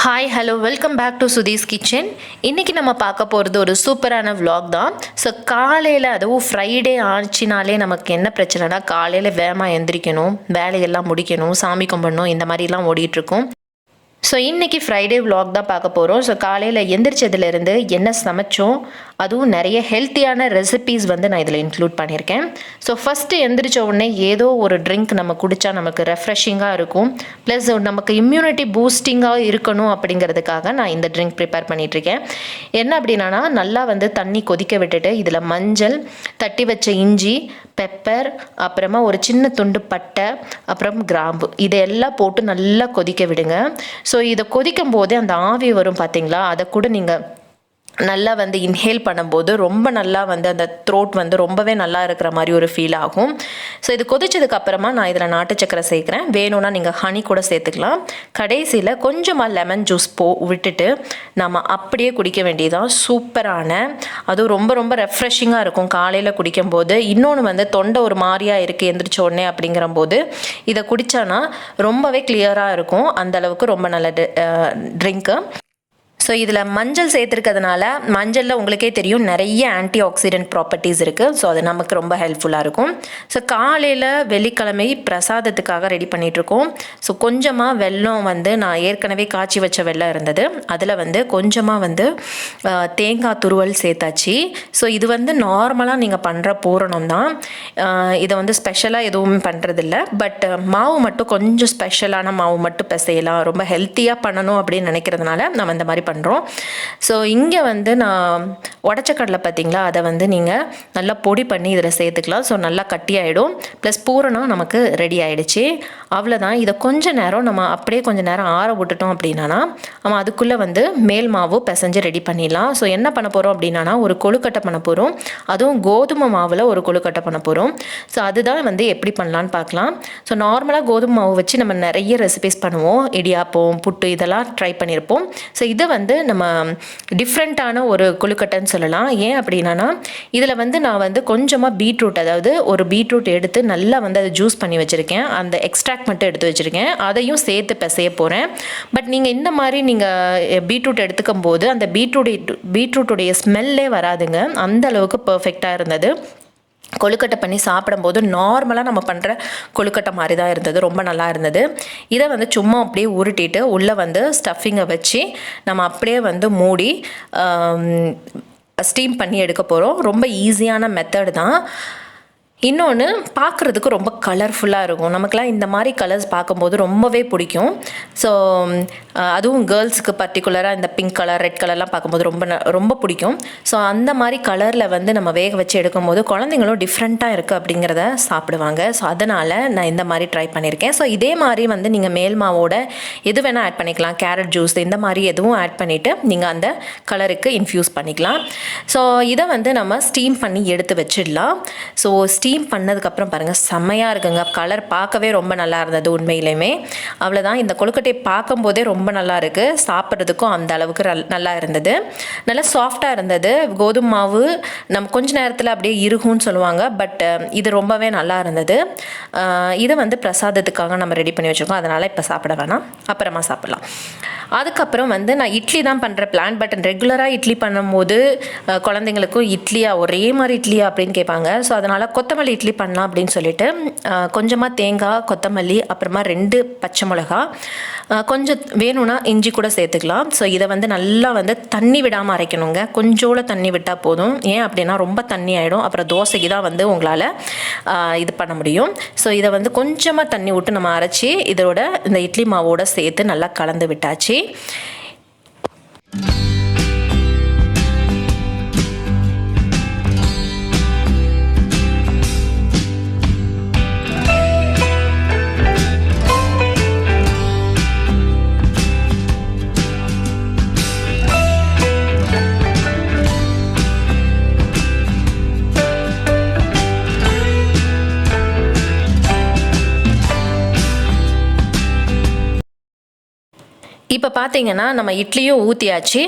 Hi hello welcome back to Sudhi's kitchen. இன்றைக்கி நம்ம பார்க்க போகிறது ஒரு சூப்பரான vlog தான். ஸோ காலையில் அதுவும் ஃப்ரைடே ஆச்சுனாலே நமக்கு என்ன பிரச்சனைனா காலையில் வேகமாக எந்திரிக்கணும், வேலையெல்லாம் முடிக்கணும், சாமி கும்பிடணும், இந்த மாதிரிலாம் ஓடிட்டுருக்கும். ஸோ இன்றைக்கி ஃப்ரைடே vlog தான் பார்க்க போகிறோம். ஸோ காலையில் எந்திரிச்சதுலேருந்து என்ன சமைச்சோம், அதுவும் நிறைய ஹெல்த்தியான ரெசிபீஸ் நான் இதில் இன்க்ளூட் பண்ணியிருக்கேன். ஸோ ஃபஸ்ட்டு எந்திரிச்ச உடனே ஏதோ ஒரு ட்ரிங்க் நம்ம குடித்தா நமக்கு ரெஃப்ரெஷிங்காக இருக்கும், ப்ளஸ் நமக்கு இம்யூனிட்டி பூஸ்டிங்காக இருக்கணும் அப்படிங்கிறதுக்காக நான் இந்த ட்ரிங்க் ப்ரிப்பேர் பண்ணிகிட்ருக்கேன். என்ன அப்படின்னா நல்லா தண்ணி கொதிக்க விட்டுட்டு இதில் மஞ்சள், தட்டி வச்ச இஞ்சி, பெப்பர், அப்புறமா ஒரு சின்ன துண்டு பட்டை, அப்புறம் கிராம்பு, இதெல்லாம் போட்டு நல்லா கொதிக்க விடுங்க. ஸோ இதை கொதிக்கும் போதே அந்த ஆவி வரும் பார்த்தீங்களா, அதை கூட நீங்கள் நல்லா இன்ஹேல் பண்ணும்போது ரொம்ப நல்லா அந்த த்ரோட் ரொம்பவே நல்லா இருக்கிற மாதிரி ஒரு ஃபீல் ஆகும். ஸோ இது கொதிச்சதுக்கு அப்புறமா நான் இதில் நாட்டு சக்கரை சேர்க்குறேன். வேணும்னா நீங்கள் ஹனி கூட சேர்த்துக்கலாம். கடைசியில் கொஞ்சமாக லெமன் ஜூஸ் விட்டுட்டு நம்ம அப்படியே குடிக்க வேண்டியதான். சூப்பரான, அதுவும் ரொம்ப ரொம்ப ரெஃப்ரெஷிங்காக இருக்கும் காலையில் குடிக்கும்போது. இன்னொன்று தொண்டை ஒரு மாதிரியாக இருக்குது எந்திரிச்ச உடனே அப்படிங்கிற போது இதை குடித்தானா ரொம்பவே கிளியராக இருக்கும். அந்தளவுக்கு ரொம்ப நல்ல ட்ரிங்க்கு. ஸோ இதில் மஞ்சள் சேர்த்துருக்கிறதுனால, மஞ்சளில் உங்களுக்கே தெரியும் நிறைய ஆன்டி ஆக்சிடென்ட் ப்ராப்பர்ட்டிஸ் இருக்குது. ஸோ அது நமக்கு ரொம்ப ஹெல்ப்ஃபுல்லாக இருக்கும். ஸோ காலையில் வெள்ளிக்கிழமை பிரசாதத்துக்காக ரெடி பண்ணிகிட்ருக்கோம். ஸோ கொஞ்சமாக வெல்லம் நான் ஏற்கனவே காய்ச்சி வச்ச வெல்லம் இருந்தது, அதில் கொஞ்சமாக தேங்காய் துருவல் சேர்த்தாச்சு. ஸோ இது நார்மலாக நீங்கள் பண்ணுற பூரணம் தான். இதை ஸ்பெஷலாக எதுவும் பண்ணுறதில்ல. பட் மாவு மட்டும் கொஞ்சம் ஸ்பெஷலான மாவு மட்டும் பிசையலாம், ரொம்ப ஹெல்த்தியாக பண்ணணும் அப்படின்னு நினைக்கிறதுனால நம்ம இந்த மாதிரி பண்ணுறோம். ஸோ இங்கே நான் உடச்ச கடலை பார்த்தீங்களா, அதை நீங்கள் நல்லா பொடி பண்ணி இதில் சேர்த்துக்கலாம். ஸோ நல்லா கட்டியாயிடும். ப்ளஸ் பூரணம் நமக்கு ரெடி ஆகிடுச்சு. அவ்வளோதான். இதை கொஞ்சம் நேரம் நம்ம அப்படியே கொஞ்சம் நேரம் ஆற விட்டுட்டோம் அப்படின்னா நம்ம அதுக்குள்ளே மேல் மாவு பிசைஞ்சு ரெடி பண்ணிடலாம். ஸோ என்ன பண்ண போகிறோம் அப்படின்னா ஒரு கொழுக்கட்டை பண்ண போகிறோம். அதுவும் கோதுமை மாவில் ஒரு கொழுக்கட்டை பண்ண போகிறோம். ஸோ அதுதான் எப்படி பண்ணலான்னு பார்க்கலாம். ஸோ நார்மலாக கோதுமை மாவு வச்சு நம்ம நிறைய ரெசிபிஸ் பண்ணுவோம், இடியாப்பம், புட்டு, இதெல்லாம் ட்ரை பண்ணியிருப்போம். ஸோ இதை நம்ம டிஃப்ரெண்ட்டான ஒரு கொழுக்கட்டைன்னு சொல்லலாம். ஏன் அப்படின்னா இதில் நான் கொஞ்சமாக பீட்ரூட், அதாவது ஒரு பீட்ரூட் எடுத்து நல்லா அதை ஜூஸ் பண்ணி வச்சுருக்கேன். அந்த எக்ஸ்ட்ராக்ட் மட்டும் எடுத்து வச்சுருக்கேன், அதையும் சேர்த்து பிசைய போகிறேன். பட் நீங்கள் இந்த மாதிரி நீங்கள் பீட்ரூட் எடுத்துக்கும் போது அந்த பீட்ரூட்டுடைய ஸ்மெல்லே வராதுங்க. அந்த அளவுக்கு பர்ஃபெக்டாக இருந்தது. கொழுக்கட்டை பண்ணி சாப்பிடும்போது நார்மலாக நம்ம பண்ணுற கொழுக்கட்டை மாதிரி தான் இருந்தது, ரொம்ப நல்லா இருந்தது. இதை சும்மா அப்படியே உருட்டிட்டு உள்ளே ஸ்டஃபிங்கை வச்சு நம்ம அப்படியே மூடி ஸ்டீம் பண்ணி எடுக்க போகிறோம். ரொம்ப ஈஸியான மெத்தட் தான். இன்னொன்று, பார்க்குறதுக்கு ரொம்ப கலர்ஃபுல்லாக இருக்கும். நமக்குலாம் இந்த மாதிரி கலர்ஸ் பார்க்கும்போது ரொம்பவே பிடிக்கும். ஸோ அதுவும் கேர்ள்ஸுக்கு பர்டிகுலராக இந்த பிங்க் கலர், ரெட் கலர்லாம் பார்க்கும்போது ரொம்ப பிடிக்கும். ஸோ அந்த மாதிரி கலரில் நம்ம வேக வச்சு எடுக்கும்போது குழந்தைங்களும் டிஃப்ரெண்ட்டாக இருக்குது அப்படிங்கிறத சாப்பிடுவாங்க. ஸோ அதனால் நான் இந்த மாதிரி ட்ரை பண்ணியிருக்கேன். ஸோ இதே மாதிரி நீங்கள் மேல் மாவோட எது வேணால் ஆட் பண்ணிக்கலாம், கேரட் ஜூஸ் இந்த மாதிரி எதுவும் ஆட் பண்ணிவிட்டு நீங்கள் அந்த கலருக்கு இன்ஃப்யூஸ் பண்ணிக்கலாம். ஸோ இதை நம்ம ஸ்டீம் பண்ணி எடுத்து வச்சிடலாம். ஸோ ஸ்டீம் பண்ணதுக்கப்புறம் பாருங்கள், செம்மையாக இருக்குங்க. கலர் பார்க்கவே ரொம்ப நல்லா இருந்தது உண்மையிலுமே. அவ்வளோதான். இந்த கொழுக்கட்டையை பார்க்கும்போதே ரொம்ப நல்லா இருக்குது, சாப்பிட்றதுக்கும் அந்த அளவுக்கு நல்லா இருந்தது. நல்லா சாஃப்டாக இருந்தது. கோதுமை மாவு நம்ம கொஞ்ச நேரத்தில் அப்படியே இருக்கும்னு சொல்லுவாங்க, பட் இது ரொம்பவே நல்லா இருந்தது. இதை பிரசாதத்துக்காக நம்ம ரெடி பண்ணி வச்சுருக்கோம், அதனால் இப்போ சாப்பிட வேணாம், அப்புறமா சாப்பிட்லாம். அதுக்கப்புறம் நான் இட்லி தான் பண்ணுற பிளான். பட் ரெகுலராக இட்லி பண்ணும்போது குழந்தைங்களுக்கும் இட்லியா, ஒரே மாதிரி இட்லியா அப்படின்னு கேட்பாங்க. ஸோ அதனால் கொத்தமல்லி இட்லி பண்ணலாம் அப்படின்னு சொல்லிட்டு கொஞ்சமாக தேங்காய், கொத்தமல்லி, அப்புறமா 2 பச்சை மிளகா, கொஞ்சம் வேணும்னா இஞ்சி கூட சேர்த்துக்கலாம். ஸோ இதை நல்லா தண்ணி விடாமல் அரைக்கணுங்க. கொஞ்சோட தண்ணி விட்டால் போதும். ஏன் அப்படின்னா ரொம்ப தண்ணி ஆகிடும், அப்புறம் தோசைக்கு தான் உங்களால் இது பண்ண முடியும். ஸோ இதை கொஞ்சமாக தண்ணி விட்டு நம்ம அரைச்சி இதோட இந்த இட்லி மாவோட சேர்த்து நல்லா கலந்து விட்டாச்சு. இப்போ பார்த்தீங்கன்னா நம்ம இட்லியும் ஊற்றியாச்சு.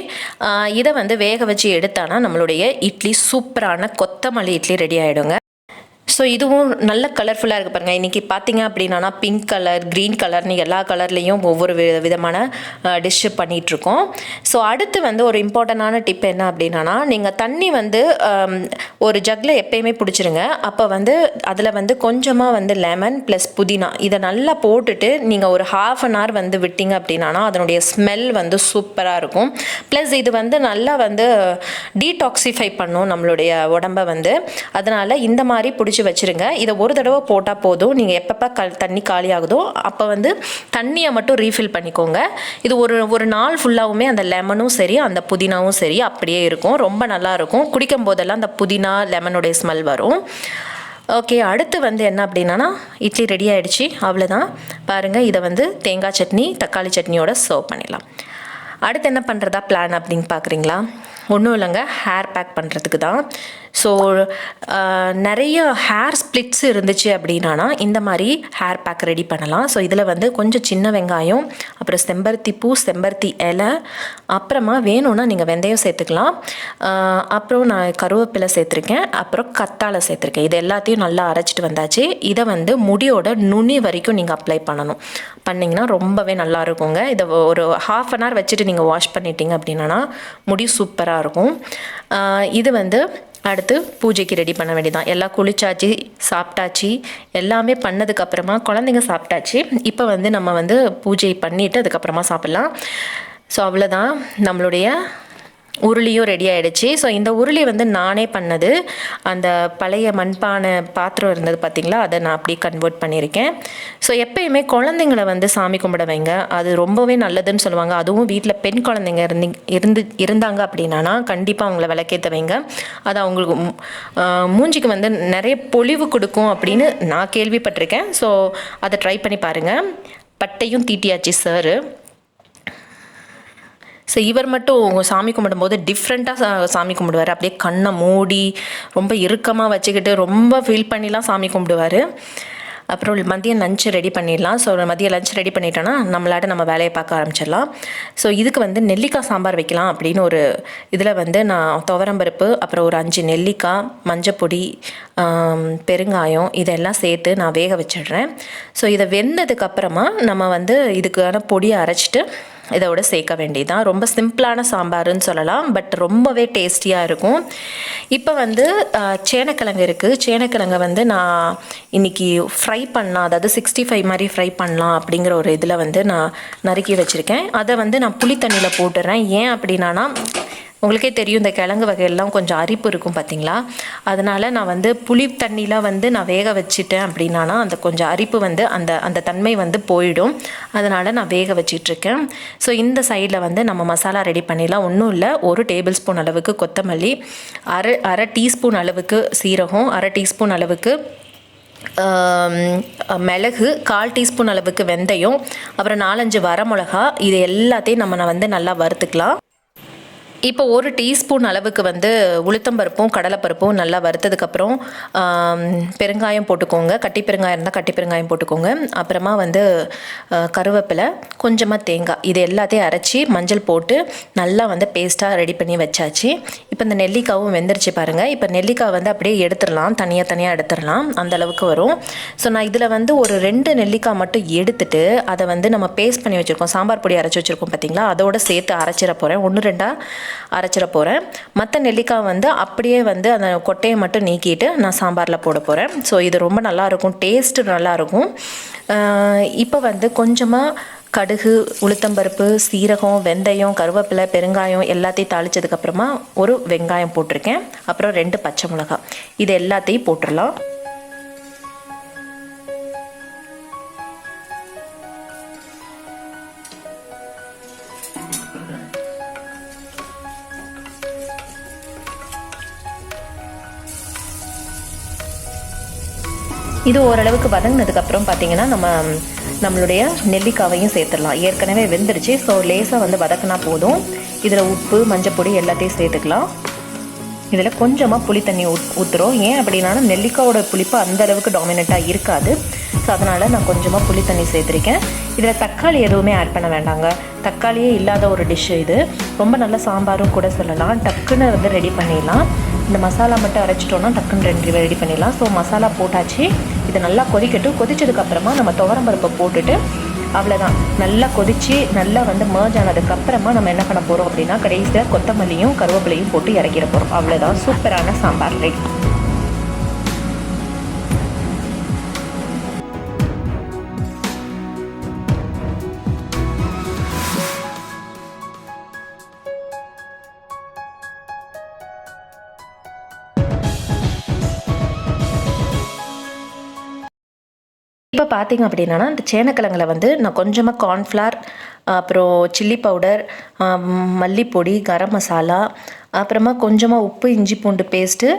இதை வேக வச்சு எடுத்தானா நம்மளுடைய இட்லி சூப்பரான கொத்தமல்லி இட்லி ரெடி ஆகிடுங்க. ஸோ இதுவும் நல்ல கலர்ஃபுல்லாக இருக்குது பாருங்கள். இன்றைக்கி பார்த்தீங்க அப்படின்னா பிங்க் கலர், க்ரீன் கலர்னு எல்லா கலர்லேயும் ஒவ்வொரு விதமான டிஷ்ஷு பண்ணிகிட்ருக்கோம். ஸோ அடுத்து வந்து ஒரு இம்பார்ட்டண்டான டிப் என்ன அப்படின்னா, நீங்கள் தண்ணி வந்து ஒரு ஜக்கில் எப்பயுமே பிடிச்சிருங்க. அப்போ வந்து அதில் வந்து கொஞ்சமாக வந்து லெமன் ப்ளஸ் புதினா இதை நல்லா போட்டுட்டு நீங்கள் ஒரு ½ வந்து விட்டிங்க அப்படின்னா அதனுடைய ஸ்மெல் வந்து சூப்பராக இருக்கும். ப்ளஸ் இது வந்து நல்லா வந்து டீடாக்சிஃபை பண்ணும் நம்மளுடைய உடம்பை வந்து. அதனால் இந்த மாதிரி பிடிச்சி வச்சுருங்க. இதை ஒரு தடவை போட்டால் போதும். நீங்கள் எப்பப்போ தண்ணி காலி ஆகுதோ அப்போ வந்து தண்ணியை மட்டும் ரீஃபில் பண்ணிக்கோங்க. இது ஒரு நாள் ஃபுல்லாகவுமே அந்த லெமனும் சரி அந்த புதினாவும் சரி அப்படியே இருக்கும். ரொம்ப நல்லாயிருக்கும். குடிக்கும் போதெல்லாம் அந்த புதினா லெமனுடைய ஸ்மெல் வரும். ஓகே, அடுத்து வந்து என்ன அப்படின்னா இட்லி ரெடி ஆகிடுச்சு. அவ்வளோதான். பாருங்கள், இதை வந்து தேங்காய் சட்னி தக்காளி சட்னியோட சர்வ் பண்ணிடலாம். அடுத்து என்ன பண்ணுறதா பிளான் அப்படின்னு பார்க்குறீங்களா? ஒன்றும் இல்லைங்க, ஹேர் பேக் பண்ணுறதுக்கு தான். ஸோ நிறைய ஹேர் ஸ்ப்ளிட்ஸ் இருந்துச்சு அப்படின்னா இந்த மாதிரி ஹேர் பேக் ரெடி பண்ணலாம். ஸோ இதில் வந்து கொஞ்சம் சின்ன வெங்காயம், அப்புறம் செம்பருத்தி பூ, செம்பருத்தி இலை, அப்புறமா வேணும்னா நீங்கள் வெந்தயம் சேர்த்துக்கலாம். அப்புறம் நான் கருவேப்பிலை சேர்த்துருக்கேன், அப்புறம் கத்தாழை சேர்த்துருக்கேன். இது எல்லாத்தையும் நல்லா அரைச்சிட்டு வந்தாச்சு. இதை வந்து முடியோட நுனி வரைக்கும் நீங்கள் அப்ளை பண்ணணும். பண்ணிங்கன்னா ரொம்பவே நல்லா இருக்குங்க. இதை ஒரு ½ வச்சுட்டு நீங்கள் வாஷ் பண்ணிட்டீங்க அப்படின்னா முடி சூப்பராக இருக்கும். இது வந்து அடுத்து பூஜைக்கு ரெடி பண்ண வேண்டியதான். எல்லாம் குளிச்சாச்சு, சாப்பிட்டாச்சு, எல்லாமே பண்ணதுக்கப்புறமா குழந்தைங்க சாப்பிட்டாச்சு. இப்போ வந்து நம்ம வந்து பூஜை பண்ணிவிட்டு அதுக்கப்புறமா சாப்பிட்லாம். ஸோ அவ்வளோதான், நம்மளுடைய உருளியும் ரெடி ஆகிடுச்சு. ஸோ இந்த உருளி வந்து நானே பண்ணது. அந்த பழைய மண்பானை பாத்திரம் இருந்தது பார்த்திங்களா, அதை நான் அப்படியே கன்வெர்ட் பண்ணியிருக்கேன். ஸோ எப்பயுமே குழந்தைங்களை வந்து சாமி கும்பிட வைங்க, அது ரொம்பவே நல்லதுன்னு சொல்லுவாங்க. அதுவும் வீட்டில் பெண் குழந்தைங்க இருந்தாங்க அப்படின்னா கண்டிப்பாக அவங்கள விளக்கேற்ற வைங்க. அது அவங்களுக்கு மூஞ்சிக்கு வந்து நிறைய பொலிவு கொடுக்கும் அப்படின்னு நான் கேள்விப்பட்டிருக்கேன். ஸோ அதை ட்ரை பண்ணி பாருங்கள். பட்டையும் தீட்டியாச்சு சார். ஸோ இவர் மட்டும் சாமி கும்பிடும்போது டிஃப்ரெண்ட்டாக சாமி கும்பிடுவார். அப்படியே கண்ணை மூடி ரொம்ப இறுக்கமாக வச்சுக்கிட்டு ரொம்ப ஃபீல் பண்ணிலாம் சாமி கும்பிடுவார். அப்புறம் மதியம் லஞ்ச் ரெடி பண்ணிடலாம். ஸோ மதியம் லஞ்ச் ரெடி பண்ணிட்டோன்னா நம்ம வேலையை பார்க்க ஆரம்பிச்சிடலாம். ஸோ இதுக்கு வந்து நெல்லிக்காய் சாம்பார் வைக்கலாம் அப்படின்னு ஒரு இதில் வந்து நான் துவரம்பருப்பு, அப்புறம் ஒரு 5 நெல்லிக்காய், மஞ்சப்பொடி, பெருங்காயம் இதெல்லாம் சேர்த்து நான் வேக வச்சிடுறேன். ஸோ இதை வெந்ததுக்கப்புறமா நம்ம வந்து இதுக்கான பொடியை அரைச்சிட்டு இதோட சேர்க்க வேண்டியதான். ரொம்ப சிம்பிளான சாம்பார்னு சொல்லலாம், பட் ரொம்பவே டேஸ்டியாக இருக்கும். இப்போ வந்து சேனக்கிழங்கு இருக்குது. சேனக்கிழங்கை வந்து நான் இன்றைக்கி ஃப்ரை பண்ணலாம், அதாவது 65 மாதிரி ஃப்ரை பண்ணலாம் அப்படிங்கிற ஒரு இதில் வந்து நான் நறுக்கி வச்சுருக்கேன். அதை வந்து நான் புளி தண்ணியில் போட்டுடுறேன். ஏன் அப்படின்னா உங்களுக்கே தெரியும் இந்த கிழங்கு வகையெல்லாம் கொஞ்சம் அரிப்பு இருக்கும் பார்த்தீங்களா, அதனால் நான் வந்து புளி தண்ணியில் வந்து நான் வேக வச்சுட்டேன் அப்படின்னா அந்த கொஞ்சம் அரிப்பு வந்து அந்த தன்மை வந்து போயிடும். அதனால் நான் வேக வச்சிட்ருக்கேன். ஸோ இந்த சைடில் வந்து நம்ம மசாலா ரெடி பண்ணிடலாம். ஒன்றும் இல்லை, 1 டேபிள் ஸ்பூன் அளவுக்கு கொத்தமல்லி, அரை டீஸ்பூன் அளவுக்கு சீரகம், அரை டீஸ்பூன் அளவுக்கு மிளகு, 1/4 டீஸ்பூன் அளவுக்கு வெந்தயம், அப்புறம் 4-5 வரமிளகா. இது எல்லாத்தையும் நம்ம வந்து நல்லா வறுத்துக்கலாம். இப்போ 1 டீஸ்பூன் அளவுக்கு வந்து உளுத்தம்பருப்பும் கடலைப்பருப்பும் நல்லா வறுத்ததுக்கப்புறம் பெருங்காயம் போட்டுக்கோங்க. கட்டி பெருங்காயம் இருந்தால் கட்டி பெருங்காயம் போட்டுக்கோங்க. அப்புறமா வந்து கருவேப்பிலை, கொஞ்சமாக தேங்காய், இது எல்லாத்தையும் அரைச்சி மஞ்சள் போட்டு நல்லா வந்து பேஸ்ட்டாக ரெடி பண்ணி வச்சாச்சு. இப்போ இந்த நெல்லிக்காவும் வெந்துருச்சு பாருங்கள். இப்போ நெல்லிக்காய் வந்து அப்படியே எடுத்துடலாம், தனியாக எடுத்துடலாம், அந்தளவுக்கு வரும். ஸோ நான் இதில் வந்து ஒரு 2 நெல்லிக்காய் மட்டும் எடுத்துட்டு அதை வந்து நம்ம பேஸ்ட் பண்ணி வச்சுருக்கோம், சாம்பார் பொடி அரைச்சி வச்சுருக்கோம் பார்த்தீங்களா, அதோடு சேர்த்து அரைச்சிட போகிறேன். 1-2 அரைச்சிட போகிறேன். மற்ற நெல்லிக்காய் வந்து அப்படியே வந்து அந்த கொட்டையை மட்டும் நீக்கிட்டு நான் சாம்பாரில் போட போகிறேன். ஸோ இது ரொம்ப நல்லாயிருக்கும், டேஸ்ட்டு நல்லாயிருக்கும். இப்போ வந்து கொஞ்சமாக கடுகு, உளுத்தம்பருப்பு, சீரகம், வெந்தயம், கருவேப்பிலை, பெருங்காயம் எல்லாத்தையும் தாளித்ததுக்கப்புறமா ஒரு வெங்காயம் போட்டிருக்கேன். அப்புறம் 2 பச்சை மிளகாய், இது எல்லாத்தையும் போட்டுடலாம். இது ஓரளவுக்கு வதங்கினதுக்கப்புறம் பார்த்திங்கன்னா நம்மளுடைய நெல்லிக்காவையும் சேர்த்துடலாம். ஏற்கனவே வெந்துடுச்சு. ஸோ லேசாக வந்து வதக்கினா போதும். இதில் உப்பு, மஞ்சப்பொடி எல்லாத்தையும் சேர்த்துக்கலாம். இதில் கொஞ்சமாக புளி தண்ணி ஊற்றுறோம். ஏன் அப்படின்னா நெல்லிக்காயோட புளிப்பு அந்தளவுக்கு டாமினண்ட்டாக இருக்காது. ஸோ அதனால் நான் கொஞ்சமாக புளி தண்ணி சேர்த்துருக்கேன். இதில் தக்காளி எதுவுமே ஆட் பண்ண வேண்டாங்க. தக்காளியே இல்லாத ஒரு டிஷ்ஷு இது. ரொம்ப நல்ல சாம்பாரும் கூட சொல்லலாம். டக்குன்னு வந்து ரெடி பண்ணிடலாம். இந்த மசாலா மட்டும் அரைச்சிட்டோன்னா டக்குன்னு ரெடி பண்ணிடலாம். ஸோ மசாலா போட்டாச்சு. இது நல்லா கொதிக்கட்டும். கொதிச்சதுக்கப்புறமா நம்ம துவரம்பருப்பை போட்டுட்டு அவ்வளோதான். நல்லா கொதித்து நல்லா வந்து மர்ஜ் ஆனதுக்கப்புறமா நம்ம என்ன பண்ண போகிறோம் அப்படின்னா கடைசியில் கொத்தமல்லியும் கருவேப்பிலையும் போட்டு இறக்கிட போகிறோம். அவ்வளோதான், சூப்பரான சாம்பார் ரெடி. இப்போ பார்த்திங்க அப்படின்னா இந்த சேனக்கிழங்கில் வந்து நான் கொஞ்சமாக கார்ன்ஃப்ளவர், அப்புறம் சில்லி பவுடர், மல்லிப்பொடி, கரம் மசாலா, அப்புறமா கொஞ்சமாக உப்பு, இஞ்சி பூண்டு பேஸ்ட்டு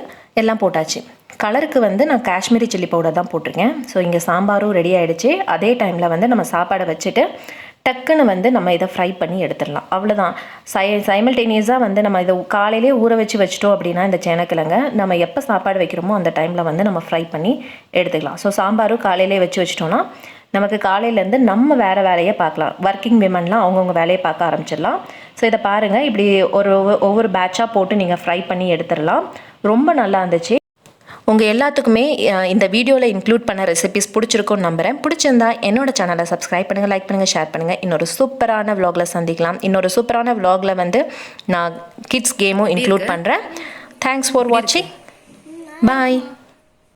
எல்லாம் போட்டாச்சு. கலருக்கு வந்து நான் காஷ்மீரி சில்லி பவுடர் தான் போட்டிருக்கேன். ஸோ இங்கே சாம்பாரும் ரெடி ஆகிடுச்சு. அதே டைமில் வந்து நம்ம சாப்பாடை வச்சுட்டு டக்குன்னு வந்து நம்ம இதை ஃப்ரை பண்ணி எடுத்துடலாம். அவ்வளோதான். சைமல்டேனியஸாக வந்து நம்ம இதை காலையிலே ஊற வச்சுட்டோம் அப்படின்னா இந்த சேனக்கிழங்க நம்ம எப்போ சாப்பாடு வைக்கிறோமோ அந்த டைமில் வந்து நம்ம ஃப்ரை பண்ணி எடுத்துக்கலாம். ஸோ சாம்பாரும் காலையிலே வச்சிட்டோன்னா நமக்கு காலையிலேருந்து நம்ம வேறு வேலையை பார்க்கலாம். ஒர்க்கிங் விமன்லாம் அவங்கவுங்க வேலையை பார்க்க ஆரம்பிச்சிடலாம். ஸோ இதை பாருங்கள், இப்படி ஒவ்வொரு பேட்சாக போட்டு நீங்கள் ஃப்ரை பண்ணி எடுத்துடலாம். ரொம்ப நல்லா இருந்துச்சு. உங்கள் எல்லாத்துக்குமே இந்த வீடியோவில் இன்க்ளூட் பண்ண ரெசிபிஸ் பிடிச்சிருக்குன்னு நம்புகிறேன். பிடிச்சிருந்தா என்னோட சேனலை சப்ஸ்கிரைப் பண்ணுங்கள், லைக் பண்ணுங்கள், ஷேர் பண்ணுங்கள். இன்னொரு சூப்பரான விலாகில் சந்திக்கலாம். இன்னொரு சூப்பரான விலாகில் வந்து நான் கிட்ஸ் கேமும் இன்க்ளூட் பண்ணுறேன். தேங்க்ஸ் ஃபார் வாட்சிங். பாய்.